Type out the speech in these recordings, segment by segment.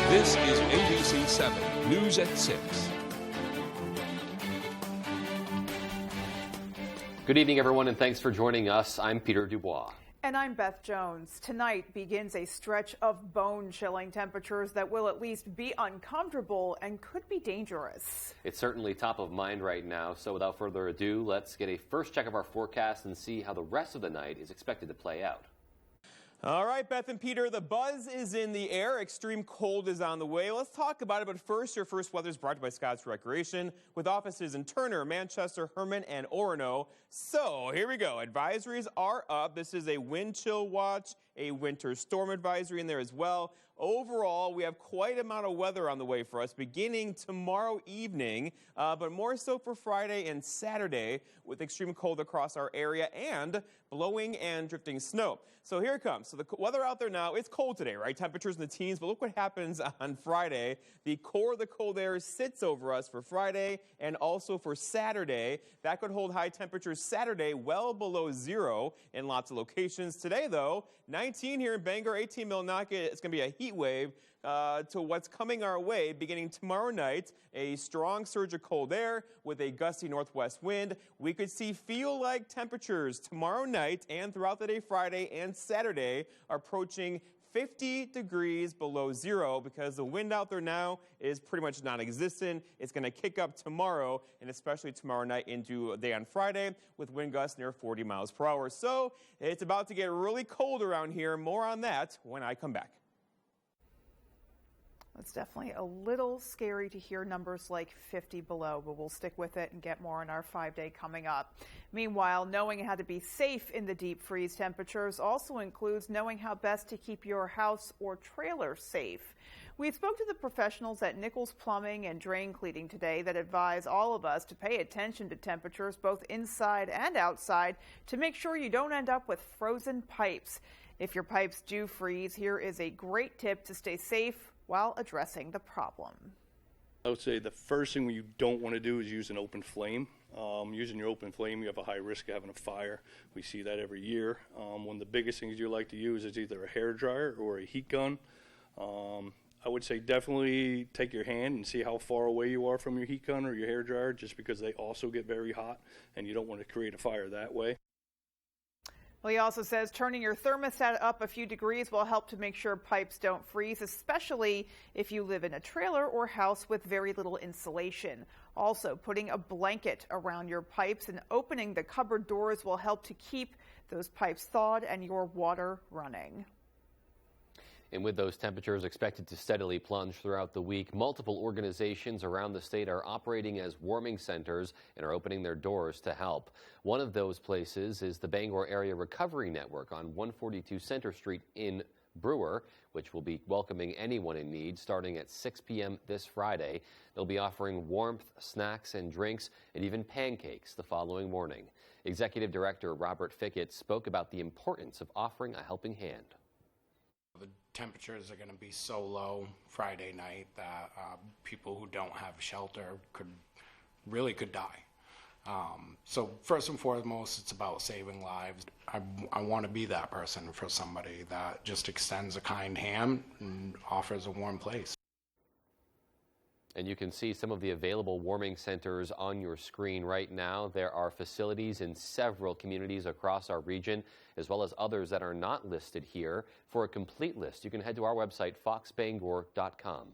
This is ABC 7 News at 6. Good evening, everyone, and thanks for joining us. I'm Peter Dubois. And I'm Beth Jones. Tonight begins a stretch of bone-chilling temperatures that will at least be uncomfortable and could be dangerous. It's certainly top of mind right now, so without further ado, let's get a first check of our forecast and see how the rest of the night is expected to play out. All right, Beth and Peter, the buzz is in the air. Extreme cold is on the way. Let's talk about it, but first, your first weather is brought to you by Scott's Recreation with offices in Turner, Manchester, Herman, and Orono. So here we go. Advisories are up. This is a wind chill watch, a winter storm advisory in there as well. Overall, we have quite an amount of weather on the way for us beginning tomorrow evening, but more so for Friday and Saturday with extreme cold across our area and blowing and drifting snow. So here it comes. So the weather out there now, it's cold today, right? Temperatures in the teens, but look what happens on Friday. The core of the cold air sits over us for Friday and also for Saturday. That could hold high temperatures Saturday well below zero in lots of locations. Today, though, 19 here in Bangor, 18 Millinocket. It's going to be a heat wave to what's coming our way beginning tomorrow night. A strong surge of cold air with a gusty northwest wind. We could see feel-like temperatures tomorrow night and throughout the day Friday and Saturday approaching 50 degrees below zero because the wind out there now is pretty much non-existent. It's going to kick up tomorrow and especially tomorrow night into a day on Friday with wind gusts near 40 miles per hour. So it's about to get really cold around here. More on that when I come back. It's definitely a little scary to hear numbers like 50 below, but we'll stick with it and get more on our 5-day coming up. Meanwhile, knowing how to be safe in the deep freeze temperatures also includes knowing how best to keep your house or trailer safe. We spoke to the professionals at Nichols Plumbing and Drain Cleaning today that advise all of us to pay attention to temperatures both inside and outside to make sure you don't end up with frozen pipes. If your pipes do freeze, here is a great tip to stay safe while addressing the problem. I would say the first thing you don't want to do is use an open flame. Using your open flame, you have a high risk of having a fire. We see that every year. One of the biggest things you like to use is either a hair dryer or a heat gun. I would say definitely take your hand and see how far away you are from your heat gun or your hair dryer, just because they also get very hot and you don't want to create a fire that way. Well, he also says turning your thermostat up a few degrees will help to make sure pipes don't freeze, especially if you live in a trailer or house with very little insulation. Also, putting a blanket around your pipes and opening the cupboard doors will help to keep those pipes thawed and your water running. And with those temperatures expected to steadily plunge throughout the week, multiple organizations around the state are operating as warming centers and are opening their doors to help. One of those places is the Bangor Area Recovery Network on 142 Center Street in Brewer, which will be welcoming anyone in need starting at 6 p.m. this Friday. They'll be offering warmth, snacks and drinks, and even pancakes the following morning. Executive Director Robert Fickett spoke about the importance of offering a helping hand. The temperatures are going to be so low Friday night that people who don't have shelter could die. So first and foremost, it's about saving lives. I want to be that person for somebody that just extends a kind hand and offers a warm place. And you can see some of the available warming centers on your screen right now. There are facilities in several communities across our region, as well as others that are not listed here. For a complete list, you can head to our website, foxbangor.com.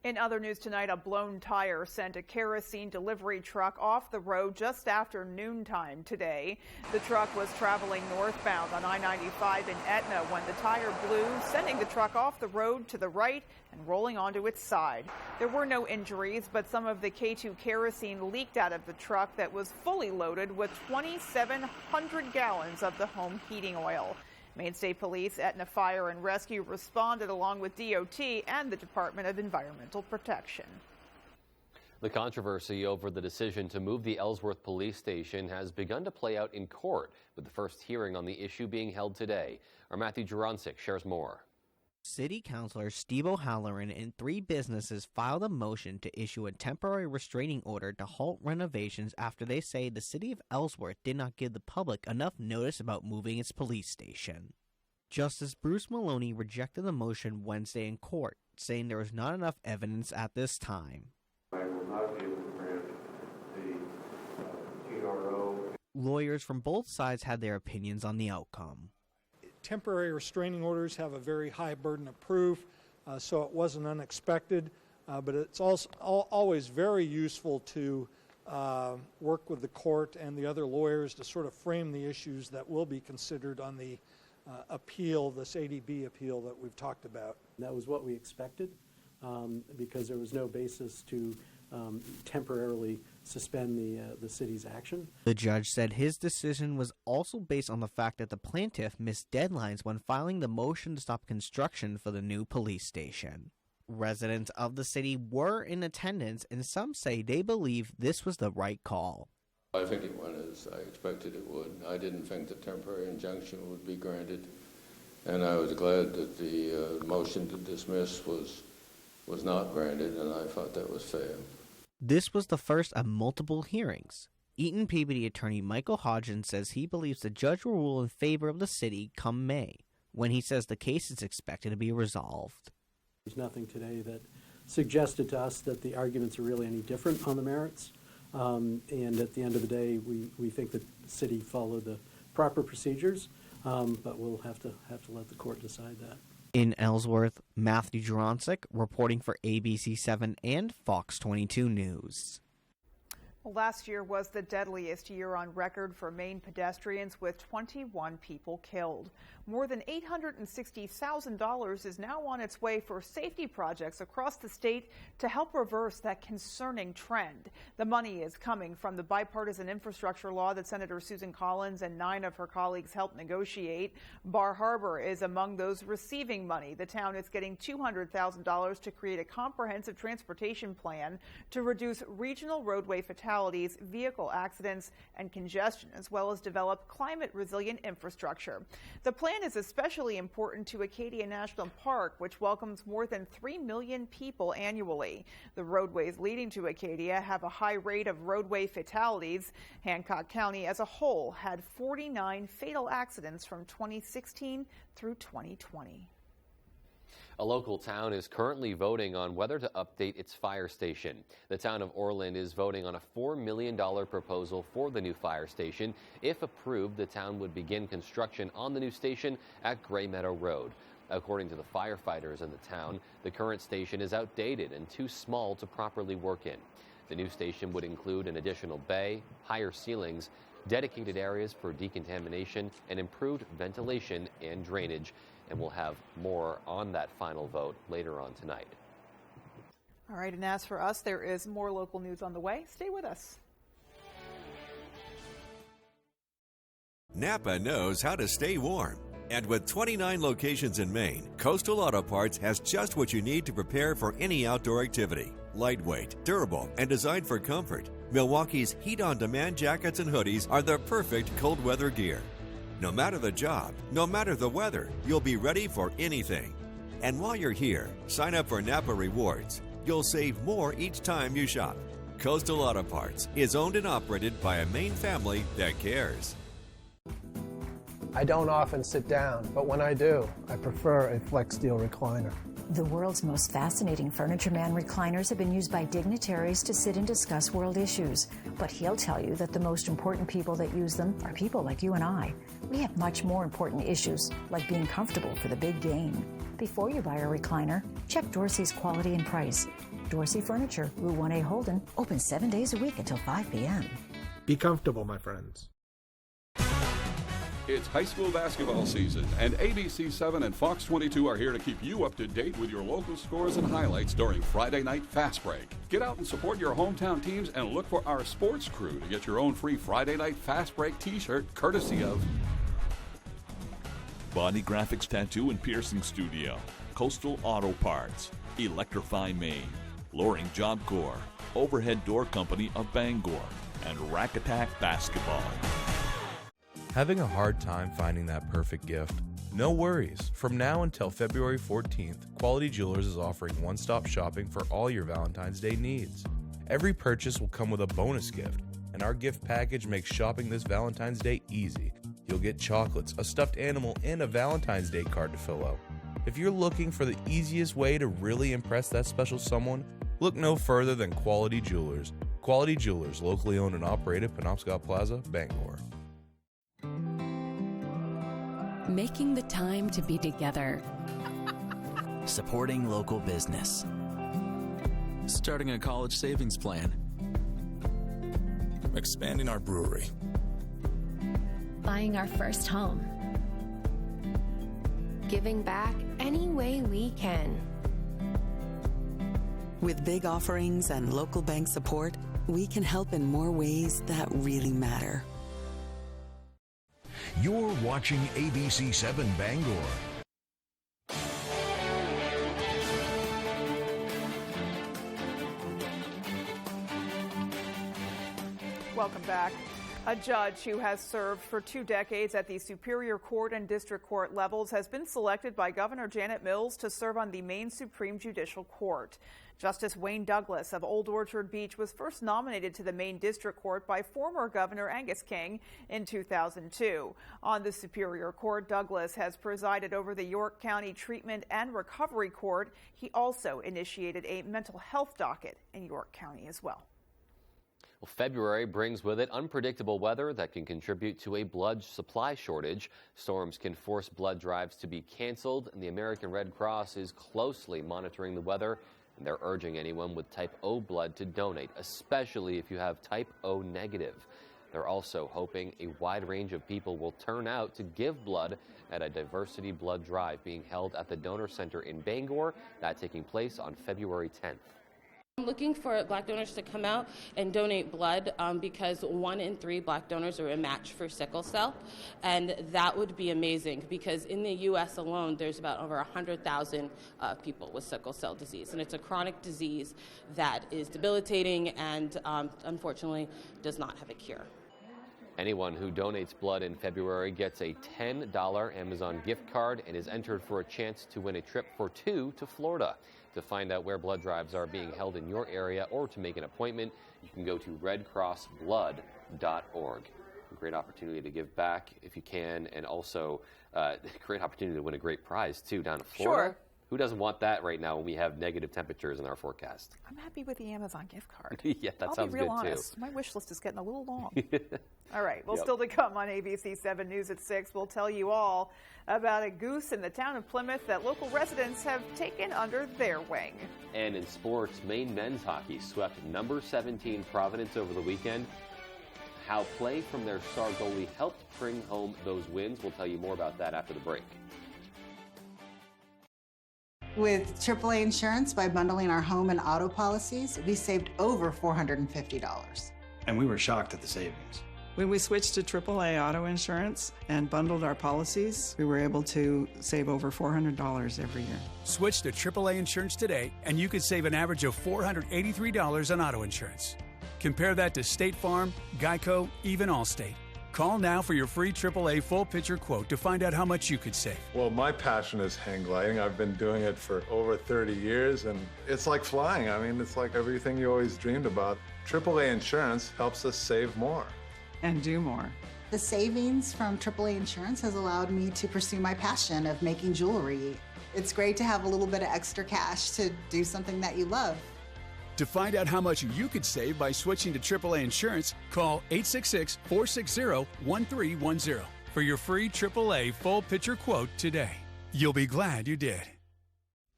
In other news tonight, a blown tire sent a kerosene delivery truck off the road just after noontime today. The truck was traveling northbound on I-95 in Etna when the tire blew, sending the truck off the road to the right and rolling onto its side. There were no injuries, but some of the K2 kerosene leaked out of the truck that was fully loaded with 2,700 gallons of the home heating oil. Maine State Police, Etna Fire and Rescue responded along with DOT and the Department of Environmental Protection. The controversy over the decision to move the Ellsworth Police Station has begun to play out in court, with the first hearing on the issue being held today. Our Matthew Juroncic shares more. City Councilor Steve O'Halloran and 3 businesses filed a motion to issue a temporary restraining order to halt renovations after they say the city of Ellsworth did not give the public enough notice about moving its police station. Justice Bruce Maloney rejected the motion Wednesday in court, saying there was not enough evidence at this time. I will not be able to grant the TRO. Lawyers from both sides had their opinions on the outcome. Temporary restraining orders have a very high burden of proof, so it wasn't unexpected, but it's also always very useful to work with the court and the other lawyers to sort of frame the issues that will be considered on the appeal, this ADB appeal that we've talked about. That was what we expected because there was no basis to temporarily suspend the city's action. The judge said his decision was also based on the fact that the plaintiff missed deadlines when filing the motion to stop construction for the new police station. Residents of the city were in attendance, and some say they believe this was the right call. I think it went as I expected it would. I didn't think the temporary injunction would be granted, and I was glad that the motion to dismiss was not granted, and I thought that was fair. This was the first of multiple hearings. Eaton Peabody attorney Michael Hodgins says he believes the judge will rule in favor of the city come May, when he says the case is expected to be resolved. There's nothing today that suggested to us that the arguments are really any different on the merits. And at the end of the day, we think that the city followed the proper procedures, but we'll have to let the court decide that. In Ellsworth, Matthew Juronsik reporting for ABC7 and Fox 22 News. Last year was the deadliest year on record for Maine pedestrians, with 21 people killed. More than $860,000 is now on its way for safety projects across the state to help reverse that concerning trend. The money is coming from the bipartisan infrastructure law that Senator Susan Collins and 9 of her colleagues helped negotiate. Bar Harbor is among those receiving money. The town is getting $200,000 to create a comprehensive transportation plan to reduce regional roadway fatalities, vehicle accidents, and congestion, as well as develop climate-resilient infrastructure. The plan is especially important to Acadia National Park, which welcomes more than 3 million people annually. The roadways leading to Acadia have a high rate of roadway fatalities. Hancock County as a whole had 49 fatal accidents from 2016 through 2020. A local town is currently voting on whether to update its fire station. The town of Orland is voting on a $4 million proposal for the new fire station. If approved, the town would begin construction on the new station at Gray Meadow Road. According to the firefighters in the town, the current station is outdated and too small to properly work in. The new station would include an additional bay, higher ceilings, dedicated areas for decontamination, and improved ventilation and drainage. And we'll have more on that final vote later on tonight. All right, and as for us, there is more local news on the way. Stay with us. Napa knows how to stay warm. And with 29 locations in Maine, Coastal Auto Parts has just what you need to prepare for any outdoor activity. Lightweight, durable, and designed for comfort, Milwaukee's heat-on-demand jackets and hoodies are the perfect cold weather gear. No matter the job, no matter the weather, you'll be ready for anything. And while you're here, sign up for Napa Rewards. You'll save more each time you shop. Coastal Auto Parts is owned and operated by a Maine family that cares. I don't often sit down, but when I do, I prefer a Flex Steel recliner. The world's most fascinating Furniture Man recliners have been used by dignitaries to sit and discuss world issues. But he'll tell you that the most important people that use them are people like you and I. We have much more important issues, like being comfortable for the big game. Before you buy a recliner, check Dorsey's quality and price. Dorsey Furniture, Route 1A Holden, open 7 days a week until 5 p.m. Be comfortable, my friends. It's high school basketball season, and ABC7 and Fox 22 are here to keep you up to date with your local scores and highlights during Friday Night Fast Break. Get out and support your hometown teams and look for our sports crew to get your own free Friday Night Fast Break t-shirt courtesy of Body Graphics Tattoo and Piercing Studio, Coastal Auto Parts, Electrify Maine, Loring Job Corps, Overhead Door Company of Bangor, and Rack Attack Basketball. Having a hard time finding that perfect gift? No worries. From now until February 14th, Quality Jewelers is offering one-stop shopping for all your Valentine's Day needs. Every purchase will come with a bonus gift, and our gift package makes shopping this Valentine's Day easy. You'll get chocolates, a stuffed animal, and a Valentine's Day card to fill out. If you're looking for the easiest way to really impress that special someone, look no further than Quality Jewelers. Quality Jewelers, locally owned and operated, Penobscot Plaza, Bangor. Making the time to be together. Supporting local business. Starting a college savings plan. Expanding our brewery. Buying our first home. Giving back any way we can. With big offerings and local bank support, we can help in more ways that really matter. You're watching ABC 7 Bangor. Welcome back. A judge who has served for 2 decades at the Superior Court and District Court levels has been selected by Governor Janet Mills to serve on the Maine Supreme Judicial Court. Justice Wayne Douglas of Old Orchard Beach was first nominated to the Maine District Court by former Governor Angus King in 2002. On the Superior Court, Douglas has presided over the York County Treatment and Recovery Court. He also initiated a mental health docket in York County as well. Well, February brings with it unpredictable weather that can contribute to a blood supply shortage. Storms can force blood drives to be canceled, and the American Red Cross is closely monitoring the weather, and they're urging anyone with type O blood to donate, especially if you have type O negative. They're also hoping a wide range of people will turn out to give blood at a diversity blood drive being held at the Donor Center in Bangor, that taking place on February 10th. I'm looking for Black donors to come out and donate blood because 1 in 3 Black donors are a match for sickle cell, and that would be amazing because in the U.S. alone there's about over 100,000 people with sickle cell disease, and it's a chronic disease that is debilitating and unfortunately does not have a cure. Anyone who donates blood in February gets a $10 Amazon gift card and is entered for a chance to win a trip for 2 to Florida. To find out where blood drives are being held in your area or to make an appointment, you can go to redcrossblood.org. A great opportunity to give back if you can, and also a great opportunity to win a great prize, too, down in Florida. Sure. Who doesn't want that right now when we have negative temperatures in our forecast? I'm happy with the Amazon gift card. Yeah, that sounds good, honest. too. My wish list is getting a little long. All right, well, still to come on ABC 7 News at 6, we'll tell you all about a goose in the town of Plymouth that local residents have taken under their wing. And in sports, Maine men's hockey swept number 17 Providence over the weekend. How play from their star goalie helped bring home those wins. We'll tell you more about that after the break. With AAA Insurance, by bundling our home and auto policies, we saved over $450. And we were shocked at the savings. When we switched to AAA auto insurance and bundled our policies, we were able to save over $400 every year. Switch to AAA insurance today, and you could save an average of $483 on auto insurance. Compare that to State Farm, Geico, even Allstate. Call now for your free AAA full picture quote to find out how much you could save. Well, my passion is hang gliding. I've been doing it for over 30 years, and it's like flying. I mean, it's like everything you always dreamed about. AAA insurance helps us save more. And do more. The savings from AAA Insurance has allowed me to pursue my passion of making jewelry. It's great to have a little bit of extra cash to do something that you love. To find out how much you could save by switching to AAA insurance, call 866-460-1310 for your free AAA full picture quote today. You'll be glad you did.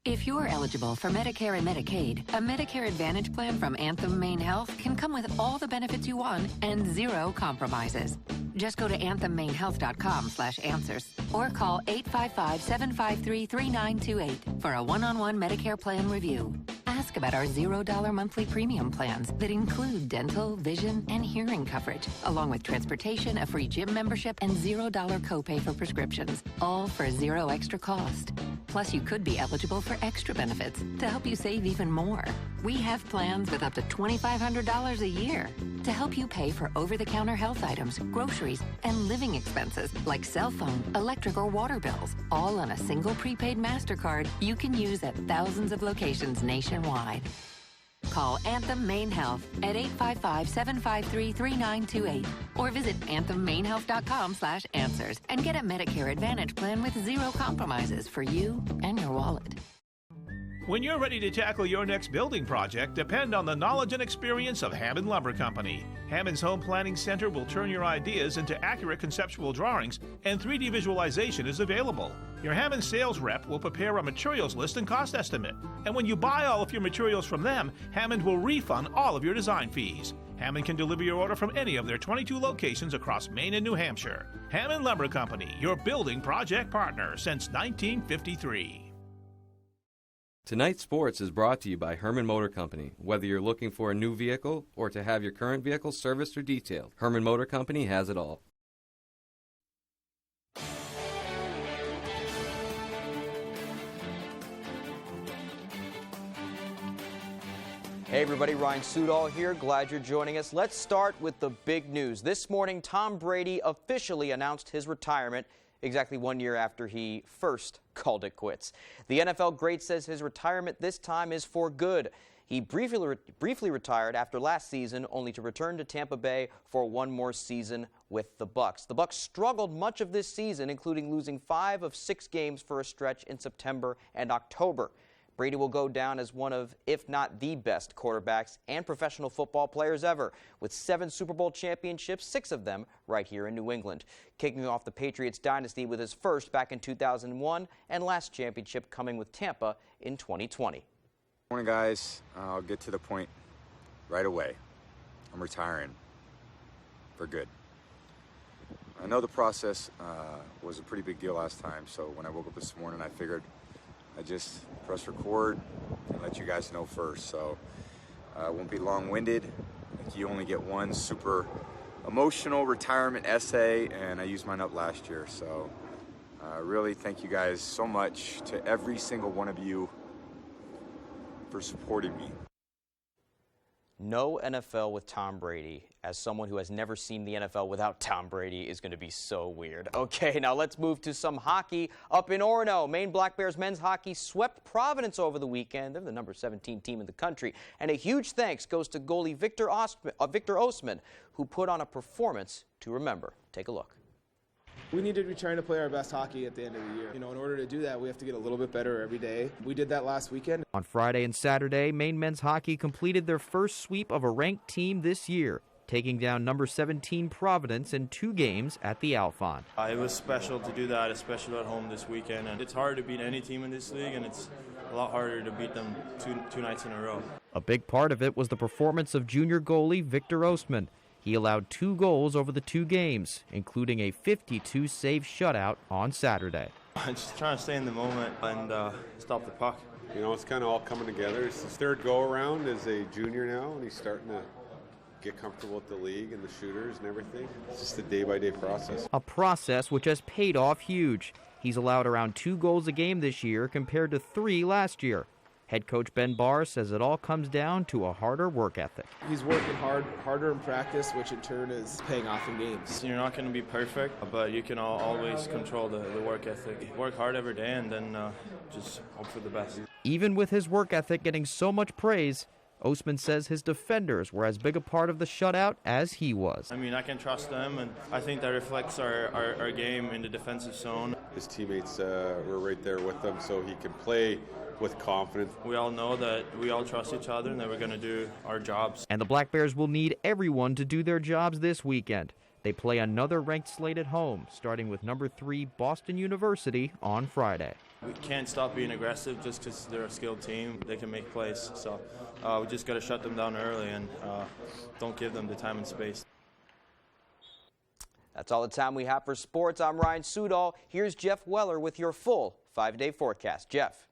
If you're eligible for Medicare and Medicaid, a Medicare Advantage plan from Anthem Maine Health can come with all the benefits you want and 0 compromises. Just go to anthemainehealth.com/answers or call 855-753-3928 for a one-on-one Medicare plan review. Ask about our $0 monthly premium plans that include dental, vision, and hearing coverage, along with transportation, a free gym membership, and $0 copay for prescriptions, all for 0 extra cost. Plus, you could be eligible for extra benefits to help you save even more. We have plans with up to $2,500 a year to help you pay for over-the-counter health items, groceries, and living expenses like cell phone, electric, or water bills, all on a single prepaid MasterCard you can use at thousands of locations nationwide. Call Anthem Maine Health at 855-753-3928 or visit anthemmainhealth.com/answers and get a Medicare Advantage plan with zero compromises for you and your wallet. When you're ready to tackle your next building project, depend on the knowledge and experience of Hammond Lumber Company. Hammond's Home Planning Center will turn your ideas into accurate conceptual drawings, and 3D visualization is available. Your Hammond sales rep will prepare a materials list and cost estimate. And when you buy all of your materials from them, Hammond will refund all of your design fees. Hammond can deliver your order from any of their 22 locations across Maine and New Hampshire. Hammond Lumber Company, your building project partner since 1953. Tonight's Sports is brought to you by Herman Motor Company. Whether you're looking for a new vehicle or to have your current vehicle serviced or detailed, Herman Motor Company has it all. Hey everybody, Ryan Sudol here. Glad you're joining us. Let's start with the big news. This morning, Tom Brady officially announced his retirement exactly 1 year after he first called it quits. The NFL great says his retirement this time is for good. He briefly retired after last season, only to return to Tampa Bay for one more season with the Bucs. The Bucs struggled much of this season, including losing 5 of 6 games for a stretch in September and October. Brady will go down as one of, if not the best quarterbacks and professional football players ever, with 7 Super Bowl championships, 6 of them right here in New England. Kicking off the Patriots dynasty with his first back in 2001 and last championship coming with Tampa in 2020. Morning, guys. I'll get to the point right away. I'm retiring for good. I know the process was a pretty big deal last time, so when I woke up this morning, I figured I just press record and let you guys know first. So I won't be long-winded. Like, you only get one super emotional retirement essay, and I used mine up last year. So really thank you guys so much, to every single one of you, for supporting me. No NFL with Tom Brady. As someone who has never seen the NFL without Tom Brady is going to be so weird. Okay, now let's move to some hockey up in Orono. Maine Black Bears men's hockey swept Providence over the weekend. They're the number 17 team in the country. And a huge thanks goes to goalie Victor Ostman, who put on a performance to remember. Take a look. We need to be trying to play our best hockey at the end of the year. In order to do that, we have to get a little bit better every day. We did that last weekend. On Friday and Saturday, Maine men's hockey completed their first sweep of a ranked team this year, taking down number 17 Providence in 2 games at the Alphon. It was special to do that, especially at home this weekend. And it's hard to beat any team in this league, and it's a lot harder to beat them two nights in a row. A big part of it was the performance of junior goalie Victor Ostman. He allowed 2 goals over the 2 games, including a 52-save shutout on Saturday. I'm just trying to stay in the moment and stop the puck. It's kind of all coming together. It's his 3rd go-around as a junior now, and he's starting to get comfortable with the league and the shooters and everything. It's just a day-by-day process. A process which has paid off huge. He's allowed around 2 goals a game this year compared to 3 last year. Head coach Ben Barr says it all comes down to a harder work ethic. He's working harder in practice, which in turn is paying off in games. You're not going to be perfect, but you can always control the work ethic. Work hard every day and then just hope for the best. Even with his work ethic getting so much praise, Ostman says his defenders were as big a part of the shutout as he was. I can trust them, and I think that reflects our game in the defensive zone. His teammates were right there with him, so he can play with confidence. We all know that we all trust each other and that we're going to do our jobs. And the Black Bears will need everyone to do their jobs this weekend. They play another ranked slate at home, starting with number 3 Boston University on Friday. We can't stop being aggressive just because they're a skilled team. They can make plays, so we just got to shut them down early and don't give them the time and space. That's all the time we have for sports. I'm Ryan Sudol. Here's Jeff Weller with your full 5-day forecast. Jeff.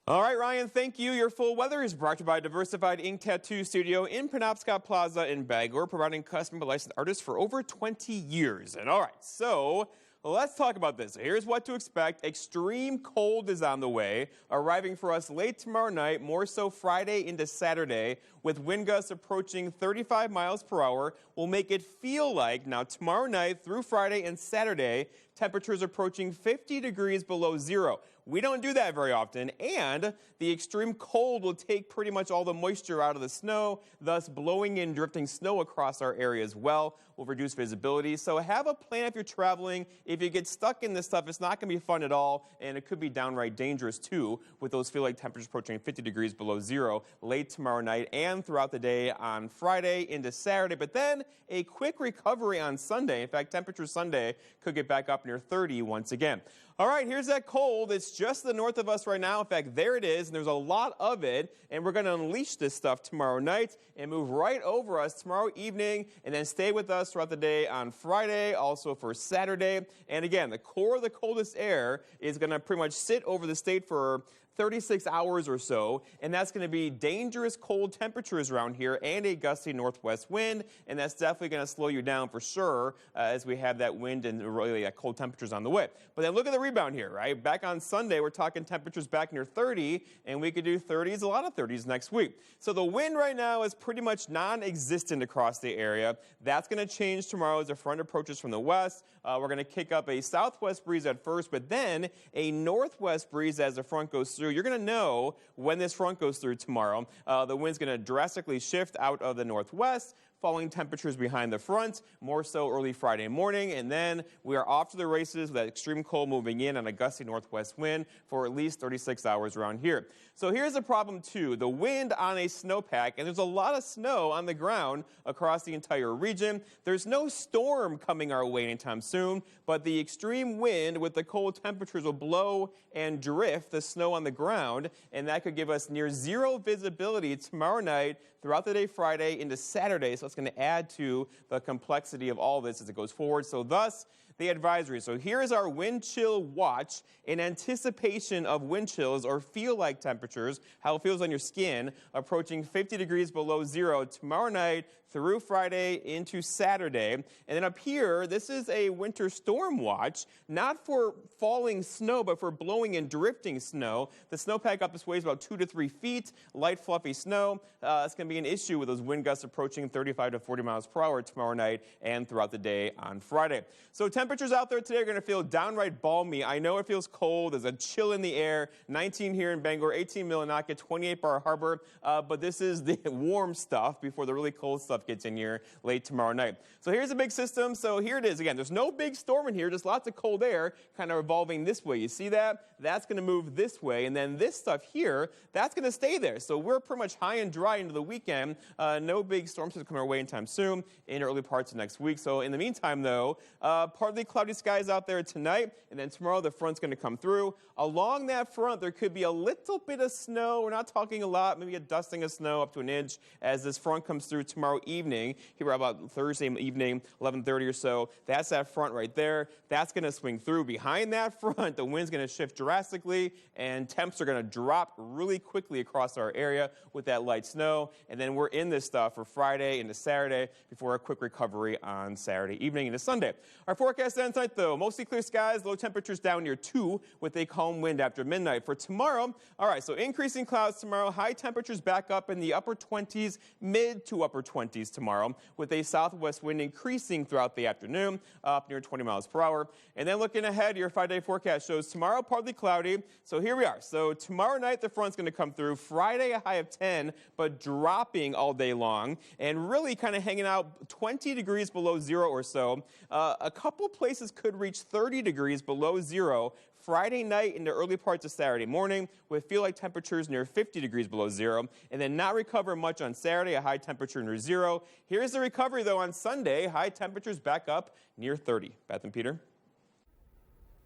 All right, Ryan, thank you. Your full weather is brought to you by Diversified Ink Tattoo Studio in Penobscot Plaza in Bangor, providing custom licensed artists for over 20 years. And all right, so let's talk about this. Here's what to expect. Extreme cold is on the way, arriving for us late tomorrow night, more so Friday into Saturday, with wind gusts approaching 35 miles per hour. Will make it feel like, now tomorrow night through Friday and Saturday, temperatures approaching 50 degrees below zero. We don't do that very often, and the extreme cold will take pretty much all the moisture out of the snow, thus blowing and drifting snow across our area as well. Will reduce visibility. So have a plan if you're traveling. If you get stuck in this stuff, it's not going to be fun at all, and it could be downright dangerous too, with those feel-like temperatures approaching 50 degrees below zero late tomorrow night and throughout the day on Friday into Saturday. But then a quick recovery on Sunday. In fact, temperatures Sunday could get back up near 30 once again. All right, here's that cold. It's just to the north of us right now. In fact, there it is, and there's a lot of it, and we're going to unleash this stuff tomorrow night and move right over us tomorrow evening, and then stay with us throughout the day on Friday, also for Saturday. And again, the core of the coldest air is going to pretty much sit over the state for 36 hours or so, and that's going to be dangerous cold temperatures around here and a gusty northwest wind, and that's definitely going to slow you down for sure as we have that wind and really cold temperatures on the way. But then look at the rebound here, right? Back on Sunday, we're talking temperatures back near 30, and we could do 30s, a lot of 30s next week. So the wind right now is pretty much non-existent across the area. That's going to change tomorrow as the front approaches from the west. We're going to kick up a southwest breeze at first, but then a northwest breeze as the front goes through. You're going to know when this front goes through tomorrow. The wind's going to drastically shift out of the northwest, falling temperatures behind the front, more so early Friday morning, and then we are off to the races with that extreme cold moving in on a gusty northwest wind for at least 36 hours around here. So here's the problem too, the wind on a snowpack, and there's a lot of snow on the ground across the entire region. There's no storm coming our way anytime soon, but the extreme wind with the cold temperatures will blow and drift the snow on the ground, and that could give us near zero visibility tomorrow night, throughout the day Friday into Saturday. So it's going to add to the complexity of all this as it goes forward. So thus, the advisory. So here is our wind chill watch in anticipation of wind chills or feel-like temperatures, how it feels on your skin, approaching 50 degrees below zero tomorrow night through Friday into Saturday. And then up here, this is a winter storm watch, not for falling snow, but for blowing and drifting snow. The snowpack up this way is about 2 to 3 feet, light, fluffy snow. It's going to be an issue with those wind gusts approaching 35 to 40 miles per hour tomorrow night and throughout the day on Friday. So temperatures out there today are going to feel downright balmy. I know it feels cold. There's a chill in the air. 19 here in Bangor, 18 Millinocket, 28 Bar Harbor. But this is the warm stuff before the really cold stuff gets in here late tomorrow night. So here's a big system. So here it is again. There's no big storm in here, just lots of cold air kind of revolving this way. You see that? That's going to move this way. And then this stuff here, that's going to stay there. So we're pretty much high and dry into the weekend. No big storm systems coming our way anytime soon in early parts of next week. So in the meantime, though, partly cloudy skies out there tonight. And then tomorrow the front's going to come through. Along that front, there could be a little bit of snow. We're not talking a lot, maybe a dusting of snow up to an inch as this front comes through tomorrow evening. Here about Thursday evening, 11:30 or so. That's that front right there. That's going to swing through. Behind that front, the wind's going to shift drastically, and temps are going to drop really quickly across our area with that light snow. And then we're in this stuff for Friday into Saturday before a quick recovery on Saturday evening into Sunday. Our forecast ends tonight, though. Mostly clear skies, low temperatures down near 2 with a calm wind after midnight. For tomorrow, all right, so increasing clouds tomorrow, high temperatures back up in the upper 20s, mid to upper 20s tomorrow, with a southwest wind increasing throughout the afternoon, up near 20 miles per hour. And then looking ahead, your 5-day forecast shows tomorrow partly cloudy. So here we are. So tomorrow night, the front's going to come through. Friday, a high of 10, but dropping all day long, and really kind of hanging out 20 degrees below zero or so. A couple places could reach 30 degrees below zero Friday night into early parts of Saturday morning with feel-like temperatures near 50 degrees below zero, and then not recover much on Saturday, a high temperature near zero. Here's the recovery, though, on Sunday, high temperatures back up near 30. Beth and Peter?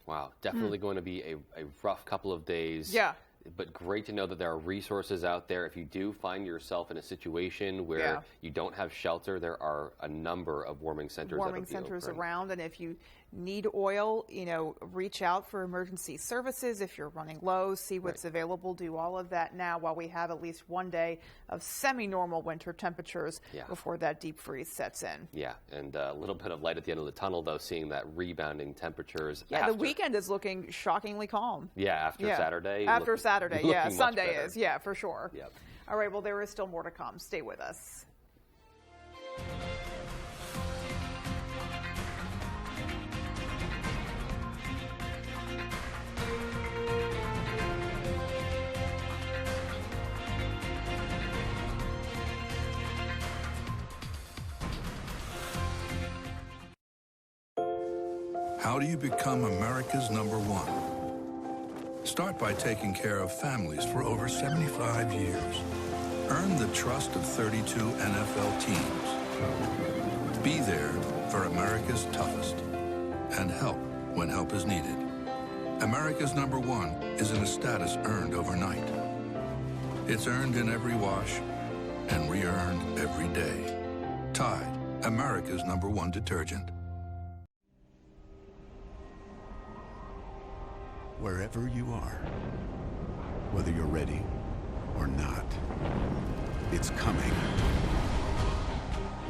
Wow, definitely going to be a rough couple of days. Yeah. But great to know that there are resources out there. If you do find yourself in a situation where you don't have shelter, there are a number of warming centers around. And if you need oil, reach out for emergency services. If you're running low, see what's available. Do all of that now while we have at least one day of semi-normal winter temperatures before that deep freeze sets in. Yeah, and a little bit of light at the end of the tunnel, though, seeing that rebounding temperatures. Yeah, the weekend is looking shockingly calm. Yeah, after Saturday. After Saturday, Sunday is, for sure. Yep. All right, well, there is still more to come. Stay with us. How do you become America's #1? Start by taking care of families for over 75 years. Earn the trust of 32 NFL teams. Be there for America's toughest. And help when help is needed. America's #1 isn't a status earned overnight. It's earned in every wash and re-earned every day. Tide, America's #1 detergent. Wherever you are, whether you're ready or not, it's coming.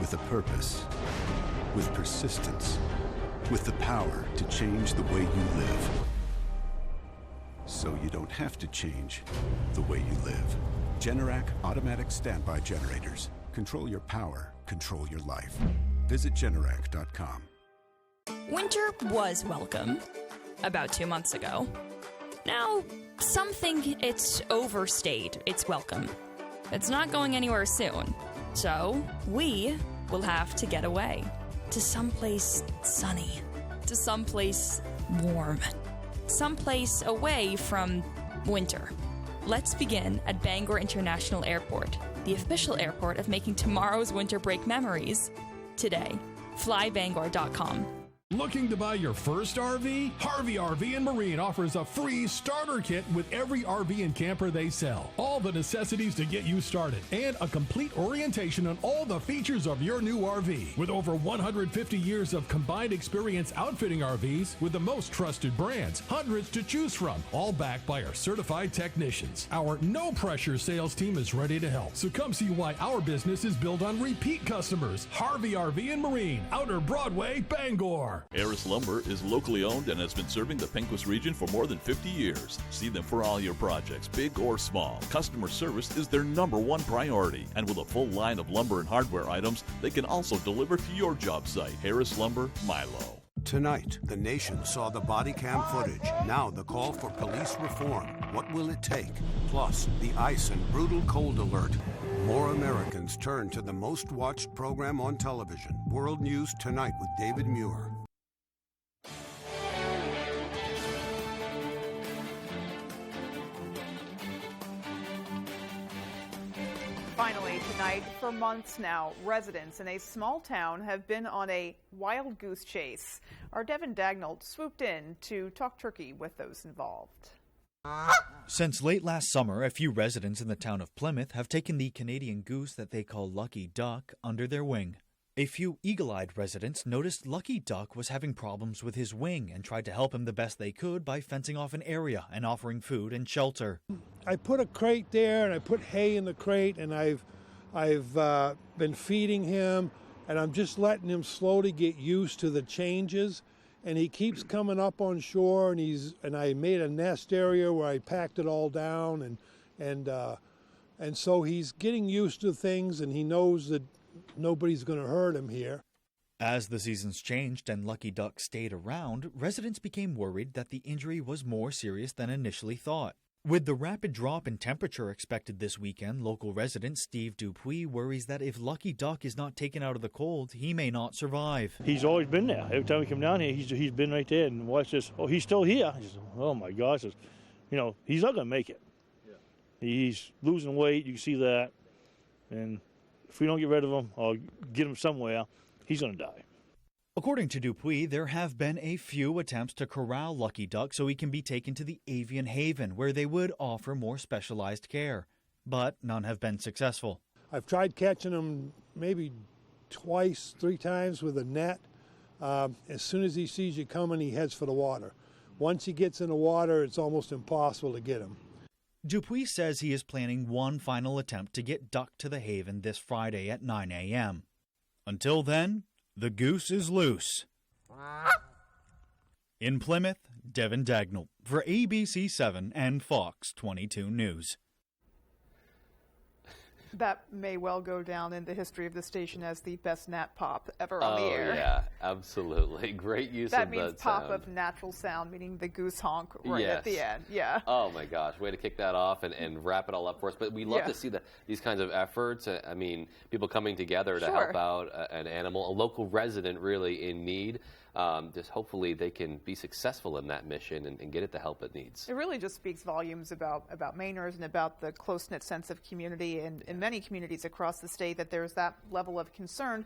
With a purpose, with persistence, with the power to change the way you live. So you don't have to change the way you live. Generac automatic standby generators. Control your power, control your life. Visit Generac.com. Winter was welcome about 2 months ago. Now, some think it's overstayed its welcome. It's not going anywhere soon. So, we will have to get away to someplace sunny, to someplace warm, someplace away from winter. Let's begin at Bangor International Airport, the official airport of making tomorrow's winter break memories. Today, flybangor.com. Looking to buy your first RV? Harvey RV and Marine offers a free starter kit with every RV and camper they sell. All the necessities to get you started and a complete orientation on all the features of your new RV. With over 150 years of combined experience outfitting RVs with the most trusted brands, hundreds to choose from, all backed by our certified technicians. Our no-pressure sales team is ready to help. So come see why our business is built on repeat customers. Harvey RV and Marine, Outer Broadway, Bangor. Harris Lumber is locally owned and has been serving the Pequot region for more than 50 years. See them for all your projects, big or small. Customer service is their #1 priority. And with a full line of lumber and hardware items, they can also deliver to your job site. Harris Lumber, Milo. Tonight, the nation saw the body cam footage. Now the call for police reform. What will it take? Plus, the ice and brutal cold alert. More Americans turn to the most watched program on television. World News Tonight with David Muir. Finally tonight, for months now, residents in a small town have been on a wild goose chase. Our Devin Dagnall swooped in to talk turkey with those involved. Since late last summer, a few residents in the town of Plymouth have taken the Canadian goose that they call Lucky Duck under their wing. A few eagle-eyed residents noticed Lucky Duck was having problems with his wing and tried to help him the best they could by fencing off an area and offering food and shelter. I put a crate there and I put hay in the crate and I've been feeding him and I'm just letting him slowly get used to the changes. And he keeps coming up on shore and I made a nest area where I packed it all down and so he's getting used to things and he knows that nobody's going to hurt him here. As the seasons changed and Lucky Duck stayed around, residents became worried that the injury was more serious than initially thought. With the rapid drop in temperature expected this weekend, local resident Steve Dupuis worries that if Lucky Duck is not taken out of the cold, he may not survive. He's always been there. Every time we come down here, he's been right there and watch this. Oh, he's still here. He says, oh my gosh, he's not going to make it. Yeah. He's losing weight. You can see that. And if we don't get rid of him or get him somewhere, he's going to die. According to Dupuis, there have been a few attempts to corral Lucky Duck so he can be taken to the avian haven, where they would offer more specialized care. But none have been successful. I've tried catching him maybe twice, 3 times with a net. As soon as he sees you coming, he heads for the water. Once he gets in the water, it's almost impossible to get him. Dupuis says he is planning one final attempt to get Duck to the haven this Friday at 9 a.m. Until then, the goose is loose. In Plymouth, Devin Dagnall for ABC 7 and Fox 22 News. That may well go down in the history of the station as the best nat pop ever on the air. Oh, yeah, absolutely. Great use of that sound. That means pop of natural sound, meaning the goose honk right at the end. Yeah. Oh, my gosh. Way to kick that off and wrap it all up for us. But we love to see these kinds of efforts. I mean, people coming together to help out an animal, a local resident really in need. just hopefully they can be successful in that mission and get it the help it needs. It really just speaks volumes about Mainers and about the close-knit sense of community in many communities across the state, that there's that level of concern,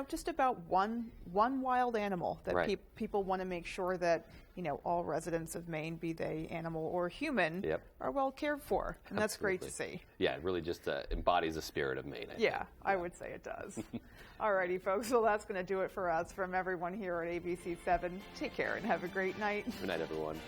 just about one wild animal, that right. people want to make sure that, all residents of Maine, be they animal or human, yep. are well cared for. And that's great to see. Yeah, it really just embodies the spirit of Maine. I would say it does. All righty, folks. Well, that's going to do it for us. From everyone here at ABC 7, take care and have a great night. Good night, everyone.